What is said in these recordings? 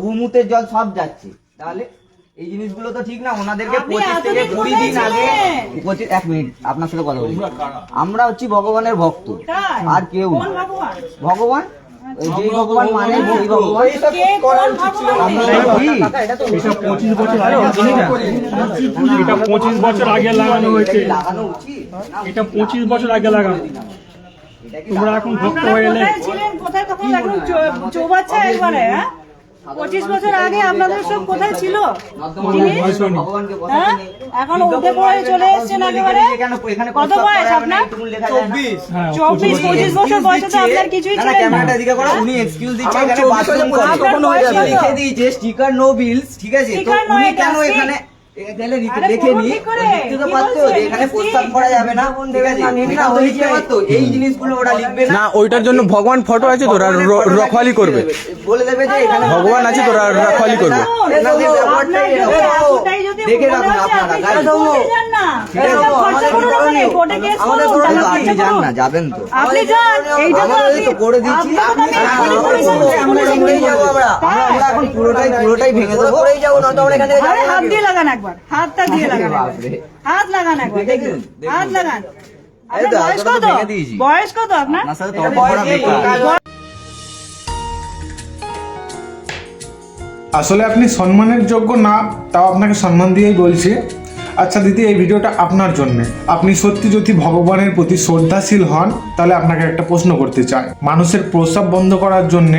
গুমুতের জল সব যাচ্ছে, তাহলে এই জিনিসগুলো তো ঠিক না। ওনাদেরকে 25 থেকে 20 দিন আগে 1 মিনিট আপনার সাথে কথা বলি। আমরা হচ্ছি ভগবানের ভক্ত, আর কেউ ভগবান যে ভগবান মানে সেই ভগবান। এটা 25 বছর আগে, এটা 25 বছর আগে লাগানো হয়েছে, এটা 25 বছর আগে লাগানো। তোমরা এখন ভক্ত হয়ে এলে কোথায় তখন এখন চৌবাচ্চা একবারে 25 বছর আগে আপনাদের সব কোথায় ছিল? এখন উঠে পড়ে চলে এসেছেন একেবারে। কত বয়স আপনার? 24-25 বছর বয়সে তো আপনার কিছুই ছিল না। উনি এক্সকিউজ দিচ্ছে, এখানে বাথরুম লিখে দিয়েছে স্টিকার নো বিলস, ঠিক আছে? তো উনি কেন এখানে এখানে লিখে নি লিখতে তো পারতো এখানে প্রস্তাব করা যাবে না, ঠিক আছে? এটা তো লিখতে পারতো, এই জিনিসগুলো ওরা লিখবে না। ওইটার জন্য ভগবান ফটো আছে, তোরা রখওয়ালি করবে, বলে দেবে যে এখানে ভগবান আছে, তোরা রখওয়ালি করবে। দেখে রাখুন আপনারা, আপনি যান না, যাবেন তো আপনি যান, এইটা তো করে দিচ্ছি। আমরা এখন পুরোটাই ভেঙে দেবো, করেই যাবো না তো আমরা এখানে হাত দিয়ে লাগান একবার, হাতটা দিয়ে লাগান, হাত লাগান একবার, দেখুন হাত লাগান। আপনার বয়স কত? বয়স কত আপনার? আসলে আপনি সম্মানের যোগ্য না, তাও আপনাকে সম্মান দিয়েই বলছি। আচ্ছা দিদি, এই ভিডিওটা আপনার জন্য। আপনি সত্যি যদি ভগবানের প্রতি শ্রদ্ধাশীল হন, তাহলে আপনাকে একটা প্রশ্ন করতে চাই। মানুষের প্রস্রাব বন্ধ করার জন্য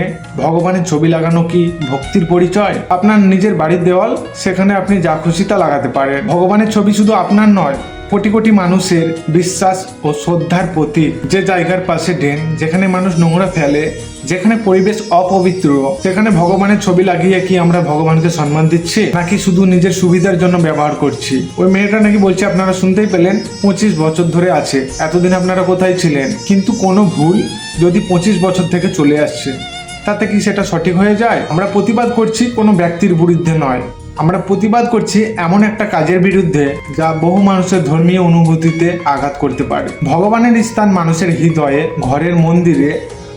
ভগবানের ছবি লাগানো কি ভক্তির পরিচয়? আপনার নিজের বাড়ির দেওয়াল, সেখানে আপনি যা খুশি তা লাগাতে পারেন। ভগবানের ছবি শুধু আপনার নয়, কোটি কোটি মানুষের বিশ্বাস ও শ্রদ্ধার প্রতীক। যে জায়গার পাশে ড্রেন, যেখানে মানুষ নোংরা ফেলে, যেখানে পরিবেশ অপবিত্র, সেখানে ভগবানের ছবি লাগিয়ে কি আমরা ভগবানকে সম্মান দিচ্ছি, নাকি শুধু নিজের সুবিধার জন্য ব্যবহার করছি? ওই মেয়েটা নাকি বলছে, আপনারা শুনতেই পেলেন, 25 বছর ধরে আছে। এতদিন আপনারা কোথায় ছিলেন? কিন্তু কোনো ভুল যদি 25 বছর থেকে চলে আসছে, তাতে কি সেটা সঠিক হয়ে যায়? আমরা প্রতিবাদ করছি কোনো ব্যক্তির বিরুদ্ধে নয়, আমরা প্রতিবাদ করছি এমন একটা কাজের বিরুদ্ধে যা বহু মানুষের ধর্মীয় অনুভূতিতে আঘাত করতে পারে। ভগবানের স্থান মানুষের হৃদয়ে, ঘরের মন্দিরে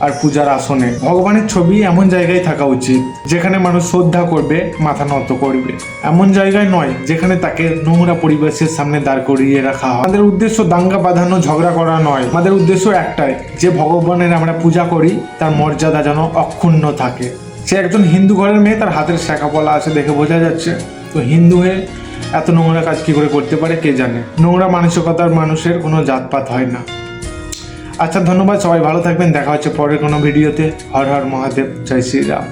আর পূজার আসনে। ভগবানের ছবি এমন জায়গায় থাকা উচিত যেখানে মানুষ শ্রদ্ধা করবে, মাথা নত করবে। এমন জায়গায় নয় যেখানে তাকে নোংরা পরিবেশের সামনে দাঁড় করিয়ে রাখা হয়। আমাদের উদ্দেশ্য দাঙ্গা বাঁধানো, ঝগড়া করা নয়। আমাদের উদ্দেশ্য একটাই, যে ভগবানের আমরা পূজা করি তার মর্যাদা যেন অক্ষুণ্ণ থাকে। সে একজন হিন্দু ঘরের মেয়ে, তার হাতের শাখা পলা আছে দেখে বোঝা যাচ্ছে। তো হিন্দু হয়ে এত নোংরা কাজ কি করে করতে পারে কে জানে। নোংরা মানসিকতার মানুষের কোনো জাতপাত হয় না। আচ্ছা, ধন্যবাদ, সবাই ভালো থাকবেন। দেখা হচ্ছে পরের কোনো ভিডিওতে। হর হর মহাদেব, জয় শ্রীরাম।